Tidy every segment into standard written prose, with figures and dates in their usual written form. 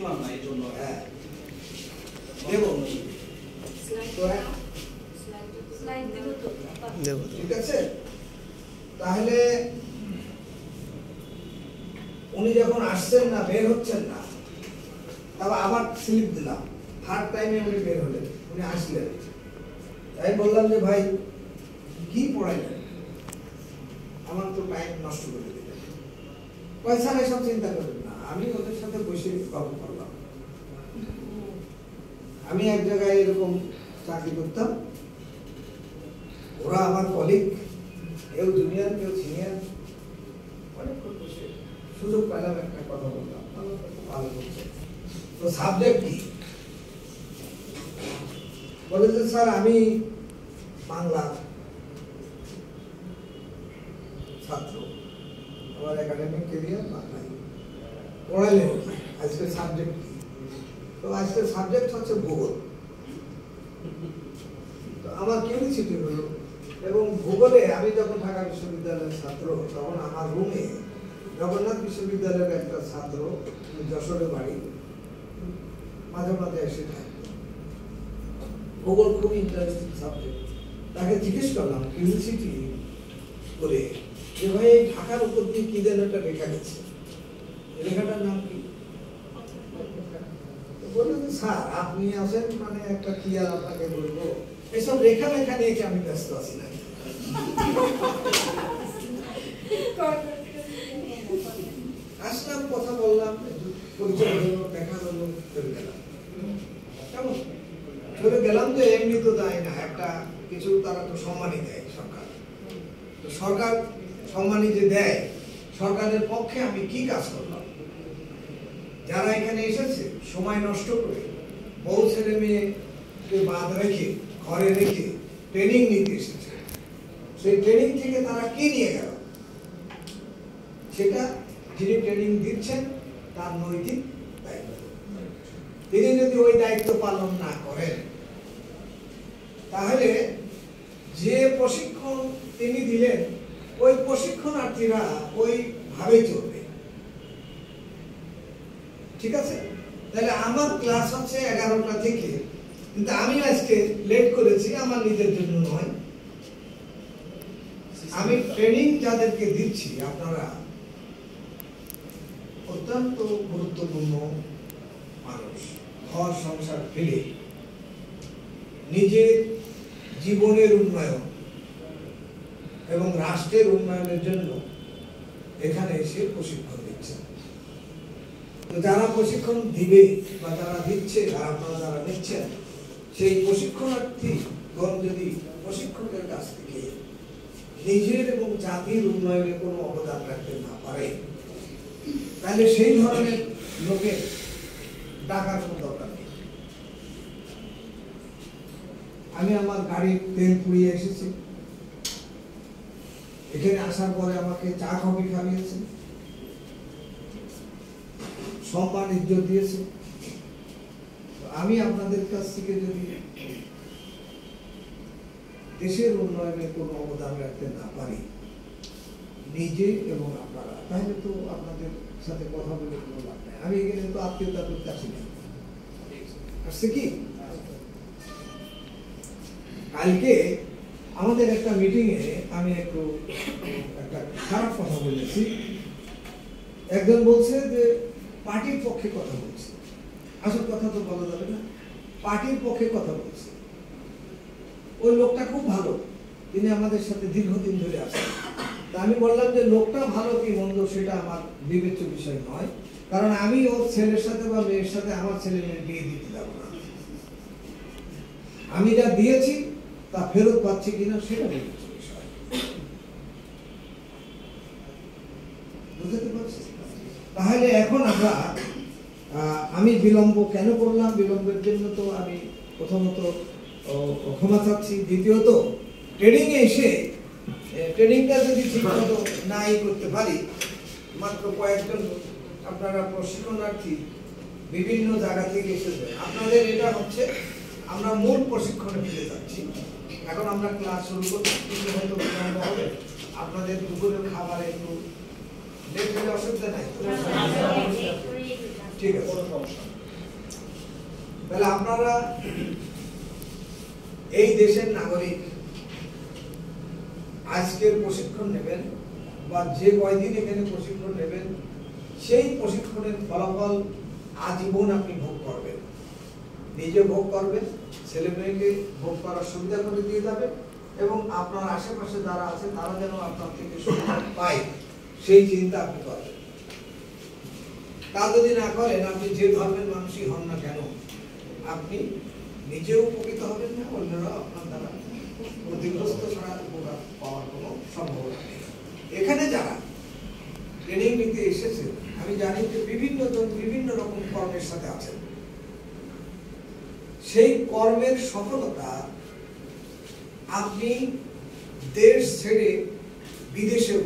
দেখলাম না এই জন্য। হ্যাঁ দেব ঠিক আছে। তাহলে উনি যখন আসছেন না, বের হচ্ছেন না, তারপর আবার স্লিপ দিলাম, থার্ড টাইমে উনি বের হলেন, উনি আসলেন। তাই বললাম যে ভাই কি পড়াইলেন, আমার তো টাইম নষ্ট করে দিলেন। পয়সা এসব চিন্তা করবেন না, আমি ওদের সাথে বসে গল্প করলাম। আমি এক জায়গায় এরকম চাকরি করতাম, ওরা আমার কলিগ, কেউ জুনিয়র কেউ সিনিয়র, অনেকক্ষণ বসে সুযোগ পেলাম, একটা কথা বললাম, ভালো করছে। তো সাবজেক্ট কি? বলে যে স্যার আমি বাংলা ছাত্র, আমার একাডেমিক ক্যারিয়ার বাংলায়। পড়াইলেন আজকে সাবজেক্ট কি? তো আজকের সাবজেক্ট হচ্ছে ভূগোল। তো আমার কিউরিসিটি হলো, এবং ভূগোলে আমি যখন ঢাকা বিশ্ববিদ্যালয়ের ছাত্র, তখন আমার রুমে জগন্নাথ বিশ্ববিদ্যালয়ের একটা ছাত্র, যশোরে বাড়ি, মাঝে মাঝে এসে থাকতো। ভূগোল খুব ইন্টারেস্টিং সাবজেক্ট। তাকে জিজ্ঞেস করলাম কিউরিসিটি করে যে ভাই এই ঢাকার উপর দিয়ে কি যেন একটা রেখা গেছে, রেখাটার নাম কি? বললেন স্যার আপনি আছেন, মানে একটা কি আর আপনাকে বলবো, এইসব রেখা লেখা নিয়ে কি আমি ব্যস্ত আছি না। আসলাম, কথা বললাম, পরিচয় হলো, দেখা হলো, চলে গেলাম। কেমন চলে গেলাম যে এমনি তো দেয় না, একটা কিছু তারা তো সম্মানই দেয় সরকার। তো সরকার সম্মানই যে দেয়, সরকারের পক্ষে আমি কি কাজ করলাম? যারা এখানে এসেছে সময় নষ্ট করে, বউ ছেলে মেয়েকে বাদ রেখে, ঘরে রেখে ট্রেনিং নিতে এসেছে, সেই ট্রেনিং থেকে তারা কি নিয়ে গেল, সেটা যিনি ট্রেনিং দিচ্ছেন তার নৈতিক দায়িত্ব। তিনি যদি ওই দায়িত্ব পালন না করেন, তাহলে যে প্রশিক্ষণ তিনি দিলেন ওই প্রশিক্ষণার্থীরা ওইভাবে চলবে। ঠিক আছে? তাহলে আমার ক্লাস হচ্ছে 11টা থেকে, কিন্তু আমি আজকে লেট করেছি আমার নিজের জন্য নয়, আমি ট্রেনিং যাদেরকে দিচ্ছি, আপনারা অত্যন্ত গুরুত্বপূর্ণ মানুষ, ঘর সংসার ফেলে নিজের জীবনের উন্নয়ন এবং রাষ্ট্রের উন্নয়নের জন্য এখানে এসে প্রশিক্ষণ দিচ্ছেন। তো যারা প্রশিক্ষণ দিবে বা যারা দিচ্ছে, আপনারা যারা নিচ্ছেন, সেই প্রশিক্ষণার্থীগণ যদি প্রশিক্ষকের কাছ থেকে নিজের এবং জাতির উন্নয়নে কোনো অবদান রাখতে না পারে, তাহলে সেই ধরনের লোকের ডাকার কোনো দরকার নেই। আমি আমার গাড়ির তেল পুড়িয়ে এসেছি, এখানে আসার পরে আমাকে চা কফি খাইয়েছে, সম্মান ইজ্জত দিয়েছে। আমি আপনাদের কাছ থেকে যদি দেশের উন্নয়নে কোনো অবদান রাখতে না পারি, নিজে এবং আপনারা, তাহলে তো আপনাদের সাথে কথা বলে কোনো লাভ নেই। আমি এখানে তো আত্মীয়তা করতে আসি না, আসছে কি? কালকে আমাদের একটা মিটিং এ আমি একটু একটা খারাপ কথা বলেছি। একজন বলছে যে পার্টির পক্ষে কথা বলছে, আসল কথা তো বলা যাবে না, পার্টির পক্ষে কথা বলছে। ওই লোকটা খুব ভালো, তিনি আমাদের সাথে দীর্ঘদিন ধরে আছেন। তা আমি বললাম যে লোকটা ভালো কি মন্দ সেটা আমার বিবেচ্য বিষয় নয়, কারণ আমি ওর ছেলের সাথে বা মেয়ের সাথে আমার ছেলে মেয়ের বিয়ে দিতে যাবো না। আমি যা দিয়েছি তা ফেরত পাচ্ছি কিনা সেটা বিবেচ্য বিষয়। বুঝতে পারছি? তাহলে এখন আমরা আমি বিলম্ব কেন করলাম, বিলম্বের জন্য তো আমি প্রথমত ক্ষমা চাচ্ছি। দ্বিতীয়ত ট্রেনিং এ এসে ট্রেনিংটা যদি ঠিকমতো নাই করতে পারি, মাত্র কয়েকজন আপনারা প্রশিক্ষণার্থী বিভিন্ন জায়গা থেকে এসেছে, আপনাদের এটা হচ্ছে আমরা মূল প্রশিক্ষণে ফিরে যাচ্ছি। এখন আমরা ক্লাস শুরু করছি, কিন্তু হয়তো বিলম্ব হবে, আপনাদের দুপুরের খাবার একটু লেট হলে অসুবিধা নাই। ঠিক আছে, কোনো সমস্যা নেই। তাহলে আপনারা এই দেশের নাগরিক আজকের প্রশিক্ষণ নেবেন বা যে কয়দিন এখানে প্রশিক্ষণ নেবেন, সেই প্রশিক্ষণের ফলাফল আজীবন আপনি ভোগ করবেন, নিজে ভোগ করবেন, ছেলে মেয়েকে ভোগ করার সুবিধা করে দিয়ে যাবেন এবং আপনার আশেপাশে যারা আছে তারা যেন আপনার থেকে সুবিধা পায় সেই চিন্তা আপনি করবেন। তা যদি না করেন, আপনি যে ধর্মের মানুষই হন না কেন, আপনি নিজেও উপকৃত হবেন না, অন্যরাও আপনার দ্বারা ক্ষতিগ্রস্ত ছাড়া উপকার পাওয়ার কোনো সম্ভাবনা নেই। এখানে যারা ট্রেনিং নিতে এসেছে, আমি জানি যে বিভিন্ন জন বিভিন্ন রকম কর্মের সাথে আছেন। সেই কর্মের সফলতা আপনি দেশ ছেড়ে বিদেশেও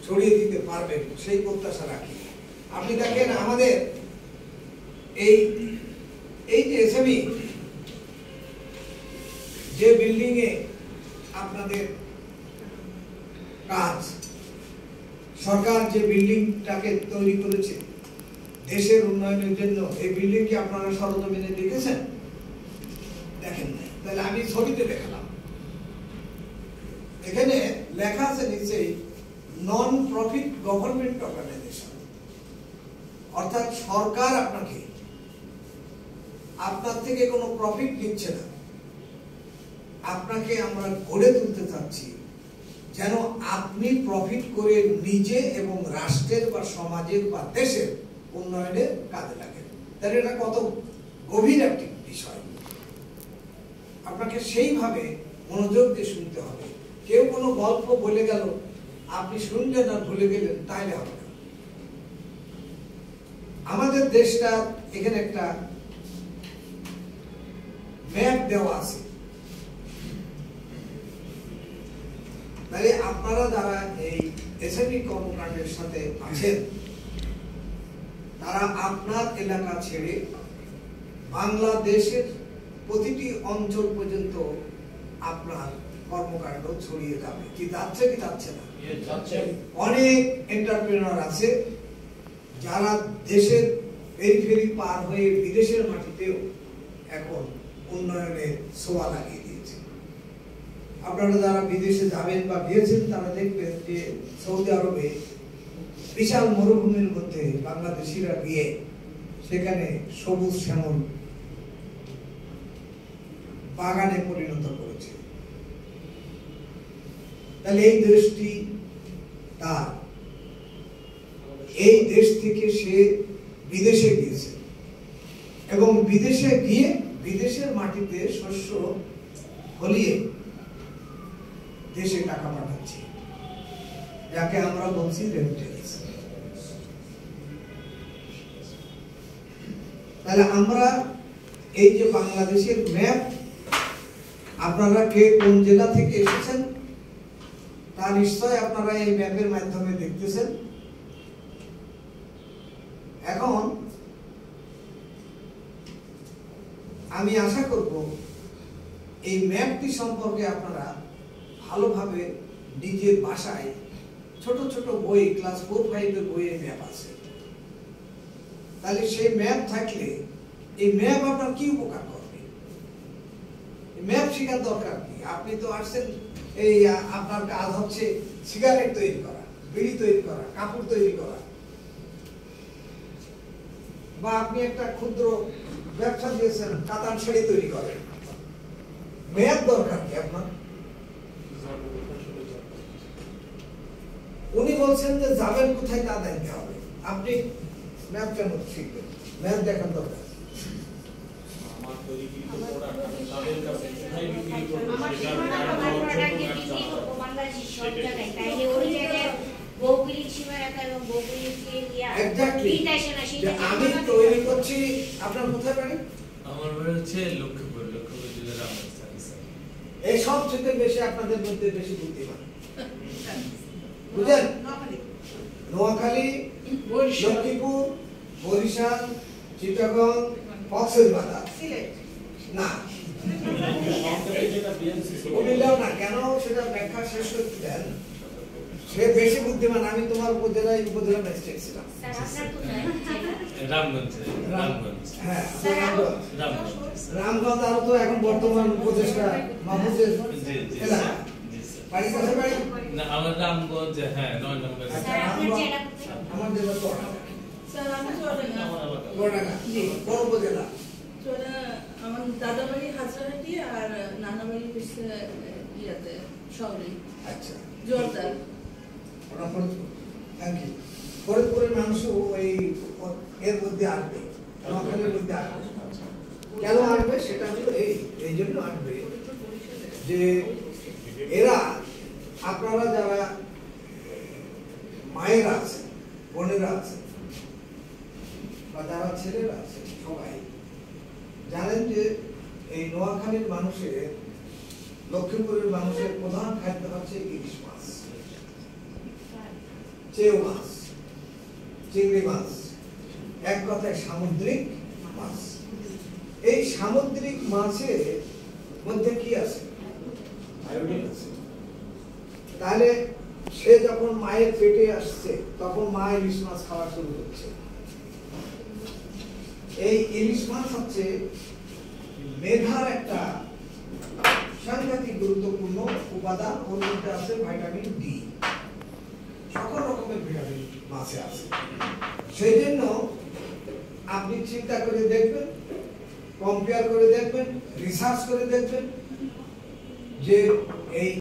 ছড়িয়ে দিতে পারবেন সেই প্রত্যাশা রাখি। আপনি দেখেন আমাদের এই যে এসএমই যে বিল্ডিং এ আপনাদের কাজ, সরকার যে বিল্ডিংটাকে তৈরি করেছে দেশের উন্নয়নের জন্য, এই বিল্ডিং কি আপনারা সরজমিনে দেখেছেন? দেখেন নাই, তাহলে আমি ছবিতে দেখালাম। এখানে লেখা আছে নিচেই নন প্রফিট গভর্নমেন্ট অর্গানাইজেশন, অর্থাৎ সরকার আপনার থেকে কোনো প্রফিট নিচ্ছে না, আপনাকে আমরা গড়ে তুলতে চাচ্ছি যেন আপনি প্রফিট করে নিজে এবং রাষ্ট্রের বা সমাজের বা দেশের উন্নয়নের কাজে লাগেন। তাহলে এটা কত গভীর একটি বিষয়, আপনাকে সেইভাবে মনোযোগ দিয়ে শুনতে হবে। কেউ কোনো গল্প বলে গেল, আপনি শুনলেন আর ভুলে গেলেন, তাইলে হবে না। আমাদের দেশটা এখানে একটা ম্যাপ দেওয়া আছে, তাহলে আপনারা যারা এই এসএমই কর্মকাণ্ডের সাথে আছেন, তারা আপনার এলাকা ছেড়ে বাংলাদেশের প্রতিটি অঞ্চল পর্যন্ত আপনার কর্মকাণ্ড ছড়িয়ে যাবে। কি যাচ্ছে কি যাচ্ছে না? অনেক এন্টারপ্রেনার আছে যারা দেশের পেরিফেরি পার হয়ে বিদেশের মাটিতেও এখন উন্নয়নের ছোঁয়া লাগিয়ে দিয়েছে। আপনারা যারা বিদেশে যাবেন বা গিয়েছেন তারা দেখবেন যে সৌদি আরবে বিশাল মরুভূমির মধ্যে বাংলাদেশিরা গিয়ে সেখানে সবুজ শ্যামল বাগানে পরিণত করেছে। তাহলে এই দেশটি তার, এই দেশ থেকে সে বিদেশে গিয়েছে এবং বিদেশে গিয়ে বিদেশের মাটিতে শস্য ফলিয়ে দেশে টাকা পাঠাচ্ছে, যাকে আমরা বলছি রেমিটেন্স। তাহলে আমরা এই যে বাংলাদেশের ম্যাপ, আপনারা কে কোন জেলা থেকে এসেছেন তা নিশ্চয় আপনারা এই ম্যাপের মাধ্যমে দেখতেছেন। এখন আমি আশা করব এই ম্যাপটি সম্পর্কে আপনারা ভালোভাবে নিজের ভাষায়, ছোট ছোট বই, ক্লাস 4-5 বইয়ে ম্যাপ আছে, তাহলে সেই ম্যাপ থাকলে এই ম্যাপ আপনার কি উপকার করবে? ম্যাপ শেখার দরকার কি? আপনি তো আসছেন, এই আপনার কাজ হচ্ছে সিগারেট তৈরি করা, বিড়ি তৈরি করা, কাপড় তৈরি করা, বা আপনি একটা ক্ষুদ্র ব্যবসা দিয়েছেন, কাতান শাড়ি তৈরি করেন। ম্যাপ দরকার কি আপনার? উনি বলছেন যে যাবেন কোথায় তা দেখতে হবে, আপনি ম্যাপ কেন শিখবেন? ম্যাপ দেখার দরকার। আমি তৈরি করছি, আপনার কোথায় বাড়ি? আমার বাড়ি হচ্ছে লক্ষ্মীপুর জেলার রামগঞ্জ। এই সব থেকে বেশি আপনাদের মধ্যে বেশি বুদ্ধিমান, বুঝলেন? নোয়াখালী, লক্ষ্মীপুর, বরিশাল, চিটাগং, কক্সবাজার, না বলিলাম না কেন, সেটা ব্যাখ্যা শেষ করতে দেন। সে বেশি বুদ্ধিমান, আমি তোমার উপজেলা ম্যাজিস্ট্রেট ছিলাম। রামগঞ্জে, রামগঞ্জ। হ্যাঁ, রামগঞ্জ। রামগঞ্জ। রামগঞ্জ আরো তো এখন বর্তমান উপদেষ্টা মাহফুজের জি, জি, এলাকা। জি, স্যার। বাড়ি কাছে বাড়ি? না, আমার রামগঞ্জ, হ্যাঁ, 9 নম্বরে। আচ্ছা, রামগঞ্জ আমার জেলা চুয়াডাঙ্গা। স্যার আমি চুয়াডাঙ্গা। চুয়াডাঙ্গা, কোন উপজেলা? চুয়াডাঙ্গা আমার দাদা বাড়ি হাজরাহাটি আর নানা বাড়ি হচ্ছে ইয়াতে শহরে আচ্ছা, জোরদার। ওটা ফরিদপুর। Thank you. ফরিদপুরের মানুষও ওই এর মধ্যে আসবে, নোয়াখালীর মধ্যে আসবে। কেন আসবে সেটা হলো এই জন্য আসবে যে এরা, আপনারা যারা মায়েরা আছেন, বোনেরা আছেন, বা যারা ছেলেরা আছেন, সবাই জানেন যে এই নোয়াখালীর মানুষের, লক্ষ্মীপুরের মানুষের প্রধান খাদ্য হচ্ছে ইলিশ মাছ, চেউ মাছ, চিংড়ি মাছ, এক কথায় সামুদ্রিক মাছ। এই সামুদ্রিক মাছের মধ্যে কি আছে? আয়োডিন আছে। তাহলে সে যখন মায়ের পেটে আসছে তখন মা ইলিশ মাছ খাওয়া শুরু করছে। এই ইলিশ মাছ হচ্ছে মেধার একটা সাংঘাতিক গুরুত্বপূর্ণ উপাদান। ওর মধ্যে আছে ভিটামিন ডি, সকল রকমের ভিটামিন মাছে আছে। সেই জন্য আপনি চিন্তা করে দেখবেন, কম্পেয়ার করে দেখবেন, রিসার্চ করে দেখবেন যে এই